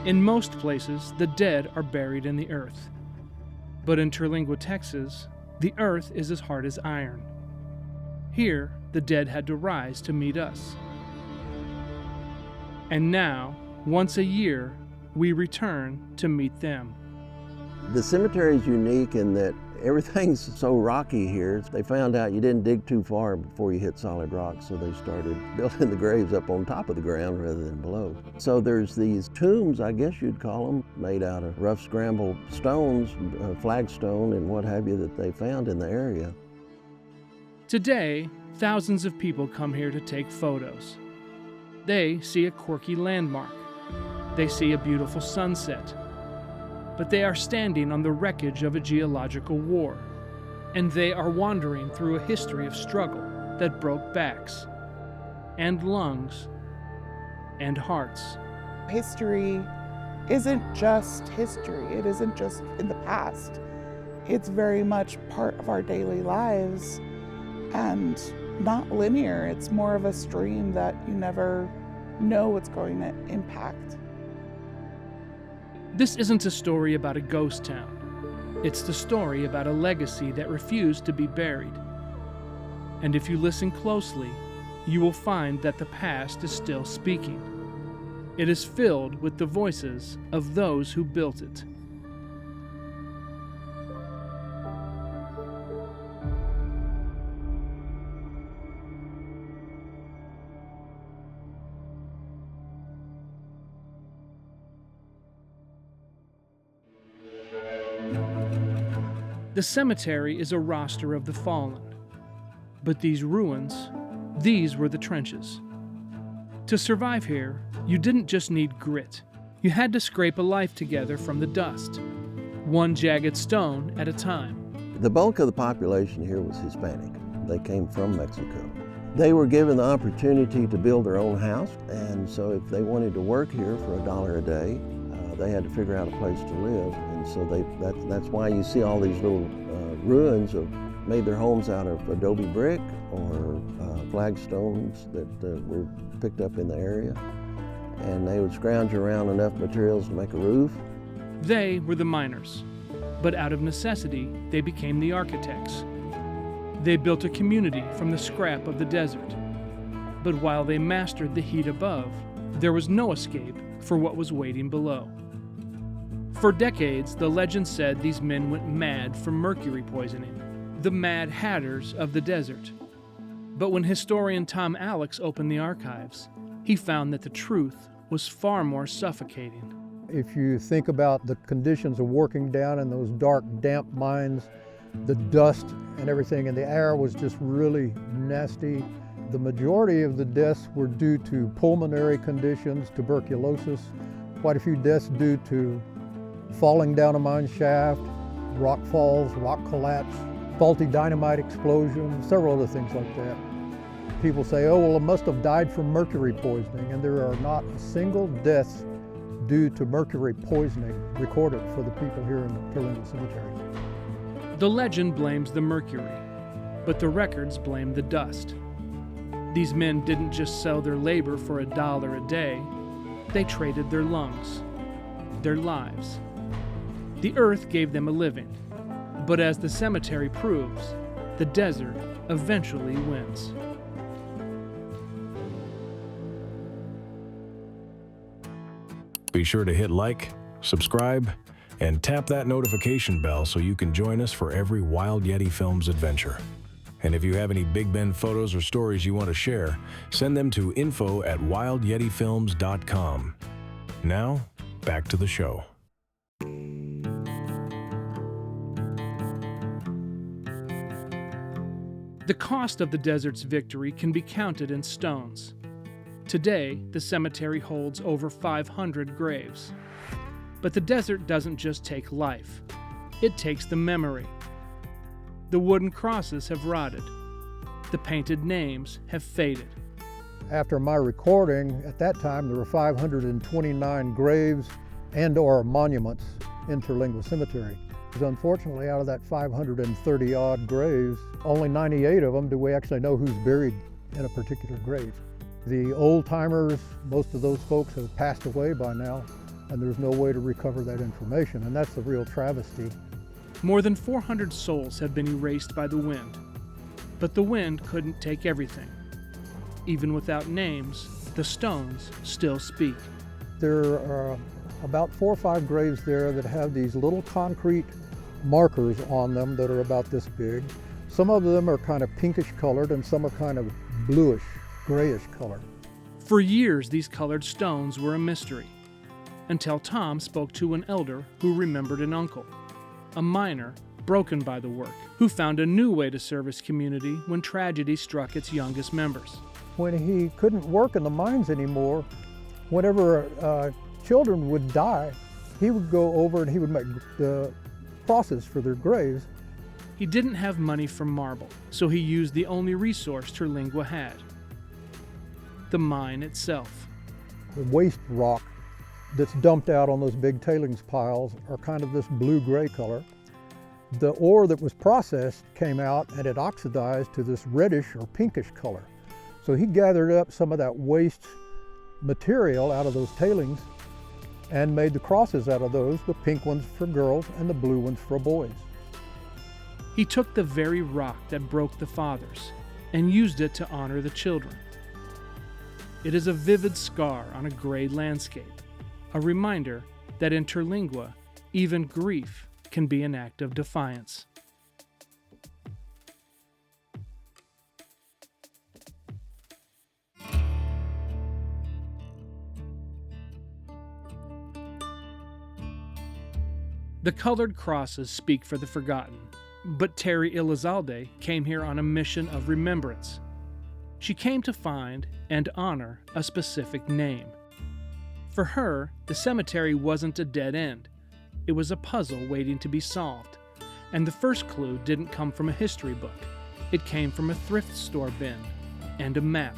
In most places, the dead are buried in the earth. But in Terlingua, Texas, the earth is as hard as iron. Here, the dead had to rise to meet us. And now, once a year, we return to meet them. The cemetery is unique in that everything's so rocky here. They found out you didn't dig too far before you hit solid rock, so they started building the graves up on top of the ground rather than below. So there's these tombs, I guess you'd call them, made out of rough scrambled stones, flagstone and what have you, that they found in the area. Today, thousands of people come here to take photos. They see a quirky landmark. They see a beautiful sunset. But they are standing on the wreckage of a geological war, and they are wandering through a history of struggle that broke backs, and lungs, and hearts. History isn't just history. It isn't just in the past. It's very much part of our daily lives, and not linear. It's more of a stream that you never know what's going to impact. This isn't a story about a ghost town. It's the story about a legacy that refused to be buried. And if you listen closely, you will find that the past is still speaking. It is filled with the voices of those who built it. The cemetery is a roster of the fallen. But these ruins, these were the trenches. To survive here, you didn't just need grit. You had to scrape a life together from the dust, one jagged stone at a time. The bulk of the population here was Hispanic. They came from Mexico. They were given the opportunity to build their own house, and so if they wanted to work here for $1 a day, they had to figure out a place to live. And so that's why you see all these little ruins of made their homes out of adobe brick or flagstones that were picked up in the area. And they would scrounge around enough materials to make a roof. They were the miners, but out of necessity, they became the architects. They built a community from the scrap of the desert. But while they mastered the heat above, there was no escape for what was waiting below. For decades, the legend said these men went mad from mercury poisoning, the Mad Hatters of the desert. But when historian Tom Alex opened the archives, he found that the truth was far more suffocating. If you think about the conditions of working down in those dark, damp mines, the dust and everything in the air was just really nasty. The majority of the deaths were due to pulmonary conditions, tuberculosis, quite a few deaths due to falling down a mine shaft, rock falls, rock collapse, faulty dynamite explosion, several other things like that. People say, oh, well, it must have died from mercury poisoning, and there are not a single death due to mercury poisoning recorded for the people here in the Terlingua Cemetery. The legend blames the mercury, but the records blame the dust. These men didn't just sell their labor for $1 a day, they traded their lungs, their lives. The earth gave them a living, but as the cemetery proves, the desert eventually wins. Be sure to hit like, subscribe, and tap that notification bell so you can join us for every Wild Yeti Films adventure. And if you have any Big Ben photos or stories you want to share, send them to info@wildyetifilms.com. Now, back to the show. The cost of the desert's victory can be counted in stones. Today, the cemetery holds over 500 graves. But the desert doesn't just take life, it takes the memory. The wooden crosses have rotted. The painted names have faded. After my recording, at that time there were 529 graves and or monuments in Terlingua Cemetery. Because unfortunately, out of that 530 odd graves, only 98 of them do we actually know who's buried in a particular grave. The old timers, most of those folks have passed away by now. and there's no way to recover that information, and that's the real travesty. More than 400 souls have been erased by the wind, but the wind couldn't take everything. Even without names, the stones still speak. There are about 4 or 5 graves there that have these little concrete markers on them that are about this big. Some of them are kind of pinkish colored and some are kind of bluish, grayish colored. For years, these colored stones were a mystery, until Tom spoke to an elder who remembered an uncle, a miner broken by the work, who found a new way to serve his community when tragedy struck its youngest members. When he couldn't work in the mines anymore, whenever children would die, he would go over and he would make the crosses for their graves. He didn't have money for marble, so he used the only resource Terlingua had, the mine itself. The waste rock that's dumped out on those big tailings piles are kind of this blue-gray color. The ore that was processed came out and it oxidized to this reddish or pinkish color. So he gathered up some of that waste material out of those tailings and made the crosses out of those, the pink ones for girls and the blue ones for boys. He took the very rock that broke the fathers and used it to honor the children. It is a vivid scar on a gray landscape, a reminder that in Terlingua, even grief can be an act of defiance. The colored crosses speak for the forgotten, but Terry Elizalde came here on a mission of remembrance. She came to find and honor a specific name. For her, the cemetery wasn't a dead end. It was a puzzle waiting to be solved, and the first clue didn't come from a history book. It came from a thrift store bin and a map.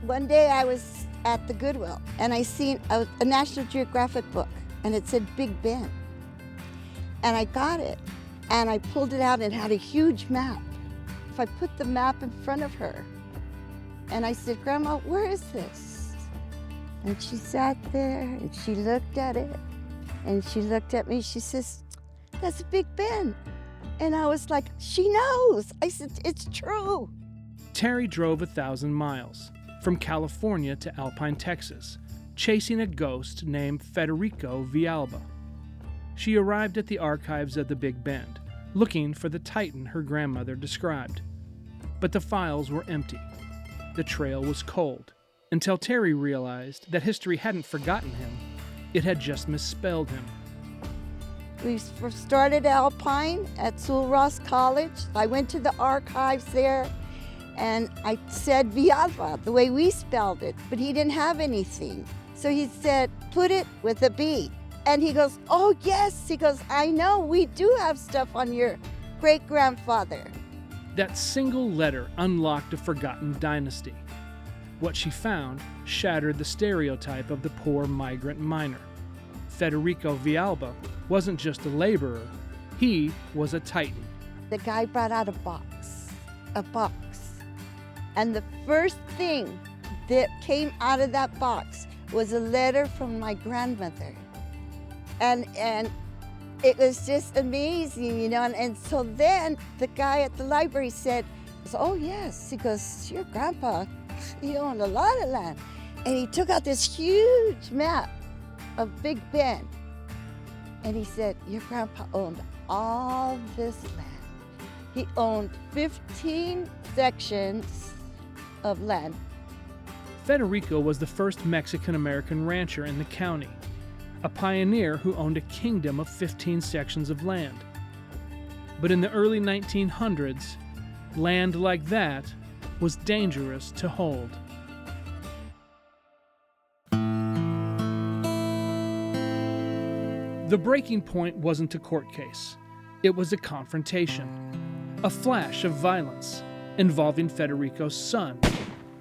One day I was at the Goodwill, and I seen a National Geographic book, and it said Big Bend. And I got it, and I pulled it out and it had a huge map. If I put the map in front of her, and I said, "Grandma, where is this?" And she sat there, and she looked at it, and she looked at me, she says, "That's Big Bend." And I was like, she knows. I said, "It's true." Terry drove 1,000 miles, from California to Alpine, Texas, chasing a ghost named Federico Villalba. She arrived at the archives of the Big Bend, looking for the titan her grandmother described. But the files were empty. The trail was cold, until Terry realized that history hadn't forgotten him. It had just misspelled him. We first started Alpine at Sul Ross College. I went to the archives there, and I said Villalba, the way we spelled it, but he didn't have anything. So he said, "Put it with a B." And he goes, "Oh yes," he goes, "I know, we do have stuff on your great-grandfather." That single letter unlocked a forgotten dynasty. What she found shattered the stereotype of the poor migrant miner. Federico Villalba wasn't just a laborer, he was a titan. The guy brought out a box. And the first thing that came out of that box was a letter from my grandmother. And it was just amazing, you know. And so then the guy at the library said, "Oh yes," he goes, "Your grandpa, he owned a lot of land." And he took out this huge map of Big Bend. And he said, "Your grandpa owned all this land. He owned 15 sections of land." Federico was the first Mexican-American rancher in the county, a pioneer who owned a kingdom of 15 sections of land. But in the early 1900s, land like that was dangerous to hold. The breaking point wasn't a court case. It was a confrontation, a flash of violence involving Federico's son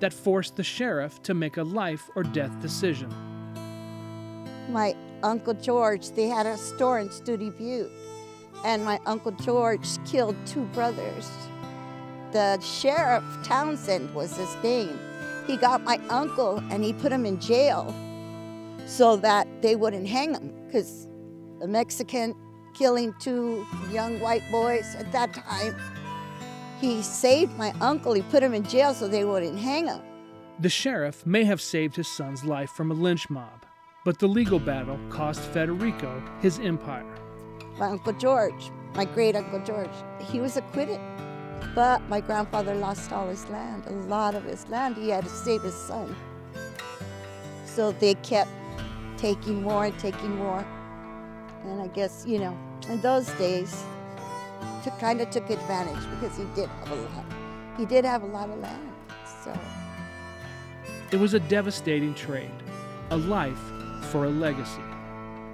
that forced the sheriff to make a life or death decision. My Uncle George, they had a store in Studi Butte, and my Uncle George killed 2 brothers. The sheriff, Townsend was his name. He got my uncle and he put him in jail so that they wouldn't hang him, because the Mexican killing 2 young white boys at that time, he saved my uncle. He put him in jail so they wouldn't hang him. The sheriff may have saved his son's life from a lynch mob, but the legal battle cost Federico his empire. My Uncle George, my great Uncle George, he was acquitted. But my grandfather lost all his land, a lot of his land. He had to save his son. So they kept taking more and taking more. And I guess, you know, in those days, kind of took advantage because he did have a lot. He did have a lot of land, so. It was a devastating trade, a life for a legacy.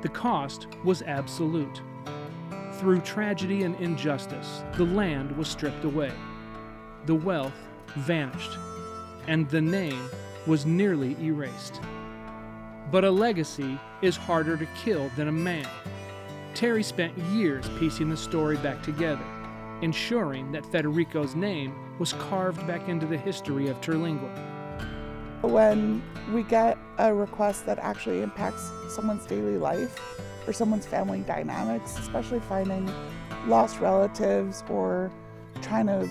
The cost was absolute. Through tragedy and injustice, the land was stripped away. The wealth vanished, and the name was nearly erased. But a legacy is harder to kill than a man. Terry spent years piecing the story back together, ensuring that Federico's name was carved back into the history of Terlingua. When we get a request that actually impacts someone's daily life or someone's family dynamics, especially finding lost relatives or trying to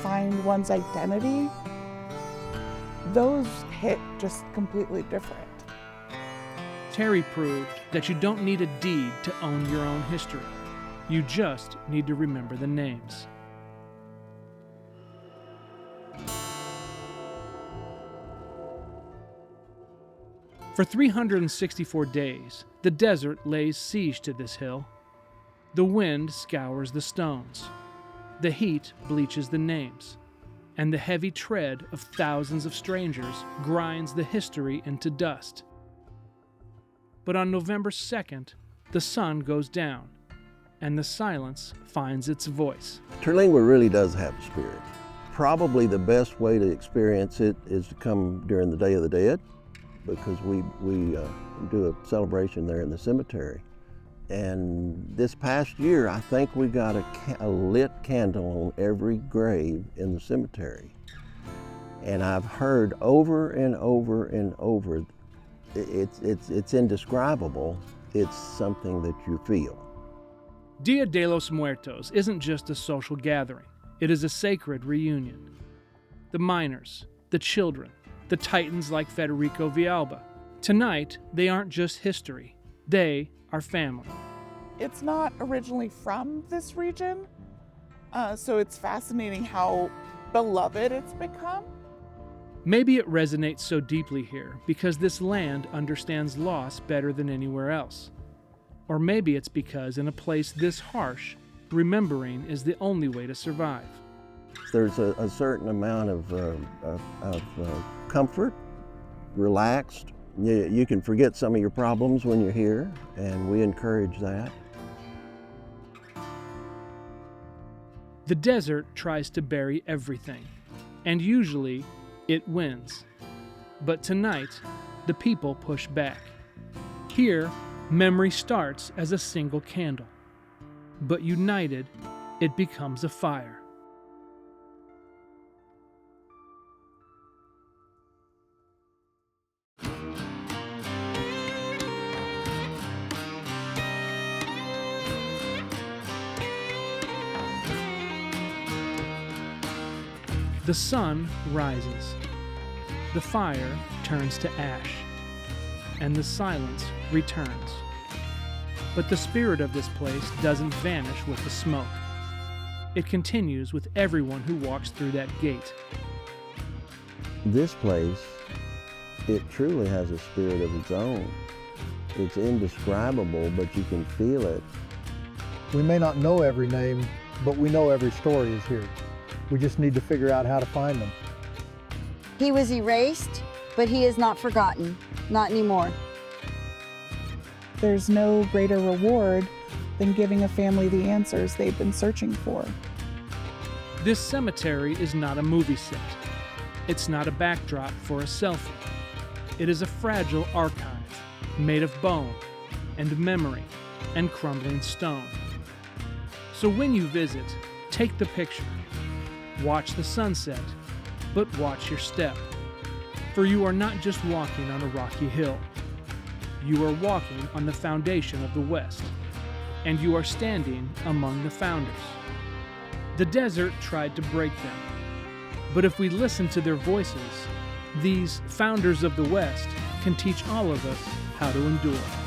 find one's identity, those hit just completely different. Terry proved that you don't need a deed to own your own history. You just need to remember the names. For 364 days, the desert lays siege to this hill. The wind scours the stones. The heat bleaches the names. And the heavy tread of thousands of strangers grinds the history into dust. But on November 2nd, the sun goes down, and the silence finds its voice. Terlingua really does have a spirit. Probably the best way to experience it is to come during the Day of the Dead, because we do a celebration there in the cemetery. And this past year, I think we got a lit candle on every grave in the cemetery. And I've heard over and over and over, it's indescribable. It's something that you feel. Dia de los Muertos isn't just a social gathering. It is a sacred reunion. The miners, the children, the titans like Federico Villalba. Tonight, they aren't just history. They are family. It's not originally from this region, so it's fascinating how beloved it's become. Maybe it resonates so deeply here because this land understands loss better than anywhere else. Or maybe it's because in a place this harsh, remembering is the only way to survive. There's a certain amount of comfort, relaxed. You can forget some of your problems when you're here, and we encourage that. The desert tries to bury everything, and usually it wins. But tonight, the people push back. Here, memory starts as a single candle, but united, it becomes a fire. The sun rises, the fire turns to ash, and the silence returns. But the spirit of this place doesn't vanish with the smoke. It continues with everyone who walks through that gate. This place, it truly has a spirit of its own. It's indescribable, but you can feel it. We may not know every name, but we know every story is here. We just need to figure out how to find them. He was erased, but he is not forgotten, not anymore. There's no greater reward than giving a family the answers they've been searching for. This cemetery is not a movie set. It's not a backdrop for a selfie. It is a fragile archive made of bone and memory and crumbling stone. So when you visit, take the picture. Watch the sunset, but watch your step. For you are not just walking on a rocky hill. you are walking on the foundation of the West, and you are standing among the founders. The desert tried to break them, but if we listen to their voices, these founders of the West can teach all of us how to endure.